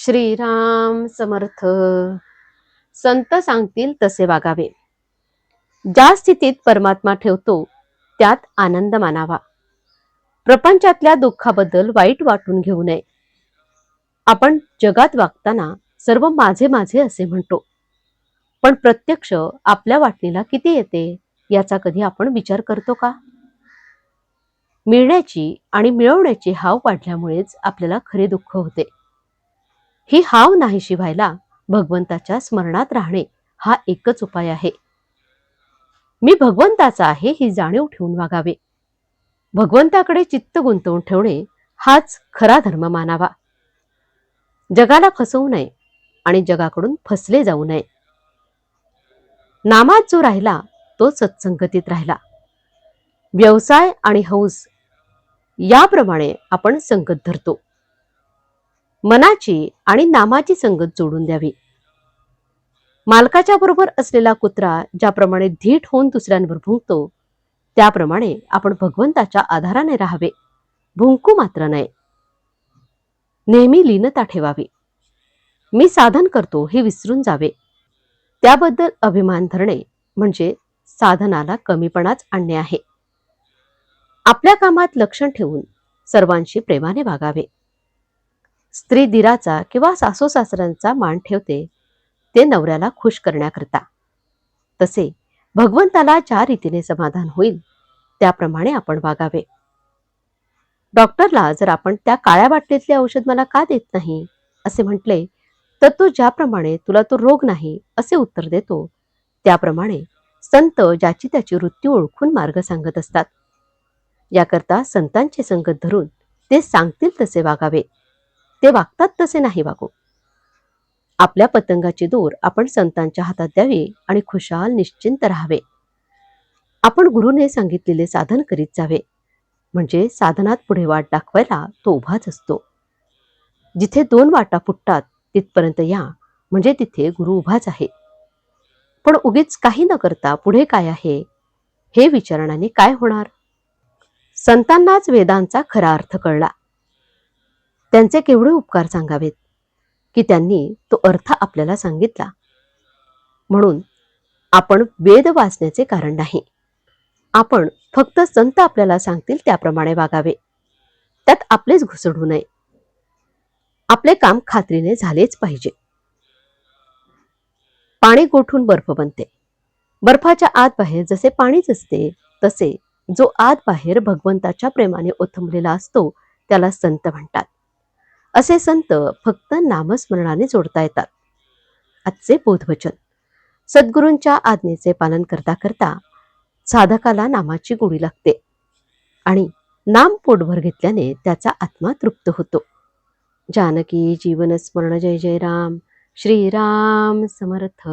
श्रीराम समर्थ. संत सांगतील तसे वागावे. ज्या स्थितीत परमात्मा ठेवतो त्यात आनंद मानावा. प्रपंचातल्या दुःखाबद्दल वाईट वाटून घेऊ नये. आपण जगात वागताना सर्व माझे माझे असे म्हणतो, पण प्रत्यक्ष आपल्या वाटणीला किती येते याचा कधी आपण विचार करतो का? मिळण्याची आणि मिळवण्याची हाव वाढल्यामुळेच आपल्याला खरे दुःख होते. ही हाव नाहीशी व्हायला भगवंताच्या स्मरणात राहणे हा एकच उपाय आहे. मी भगवंताचा आहे ही जाणीव ठेवून वागावे. भगवंताकडे चित्त गुंतवून ठेवणे हाच खरा धर्म मानावा. जगाला फसवू नये आणि जगाकडून फसले जाऊ नये. नामात जो राहिला तो सत्संगतीत राहिला. व्यवसाय आणि हौस याप्रमाणे आपण संगत धरतो. मनाची आणि नामाची संगत जोडून द्यावी. मालकाच्या बरोबर असलेला कुत्रा ज्याप्रमाणे धीट होऊन दुसऱ्यांवर भुंकतो, त्याप्रमाणे आपण भगवंताच्या आधाराने राहावे, भुंकू मात्र नये. नेहमी लीनता ठेवावी. मी साधन करतो हे विसरून जावे. त्याबद्दल अभिमान धरणे म्हणजे साधनाला कमीपणाच आणणे आहे. आपल्या कामात लक्षण ठेवून सर्वांशी प्रेमाने वागावे. स्त्री दिराचा किंवा सासू सासऱ्यांचा मान ठेवते ते नवऱ्याला खुश करण्याकरता. तसे भगवंताला ज्या रीतीने समाधान होईल त्याप्रमाणे आपण वागावे. डॉक्टरला जर आपण त्या काळ्या बाटलीतले औषध मला का देत नाही असे म्हटले, तर तो ज्याप्रमाणे तुला तो रोग नाही असे उत्तर देतो, त्याप्रमाणे संत ज्याची त्याची वृत्ती ओळखून मार्ग सांगत असतात. याकरता संतांची संगत धरून ते सांगतील तसे वागावे. ते वागतात तसे नाही वागू. आपल्या पतंगाची दोर आपण संतांच्या हातात द्यावी आणि खुशाल निश्चिंत राहावे. आपण गुरुने सांगितलेले साधन करीत जावे, म्हणजे साधनात पुढे वाट दाखवायला तो उभाच असतो. जिथे दोन वाटा फुटतात तिथपर्यंत या, म्हणजे तिथे गुरु उभाच आहे. पण उगीच काही न करता पुढे काय आहे हे विचारण्याने काय होणार? संतांनाच वेदांचा खरा अर्थ कळला. त्यांचे केवढे उपकार सांगावेत की त्यांनी तो अर्थ आपल्याला सांगितला. म्हणून आपण वेद वाचण्याचे कारण नाही. आपण फक्त संत आपल्याला सांगतील त्याप्रमाणे वागावे. त्यात आपलेच घुसडू नये. आपले काम खात्रीने झालेच पाहिजे. पाणी गोठून बर्फ बनते. बर्फाच्या आत बाहेर जसे पाणीच असते, तसे जो आत बाहेर भगवंताच्या प्रेमाने ओथंबलेला असतो त्याला संत म्हणतात. असे संत फक्त नामस्मरणाने जोडता येतात. आजचे बोधवचन. सद्गुरूंच्या आज्ञेचे पालन करता करता साधकाला नामाची गोडी लागते आणि नाम पोटभर घेतल्याने त्याचा आत्मा तृप्त होतो. जानकी जीवन स्मरण. जय जय राम. श्रीराम समर्थ.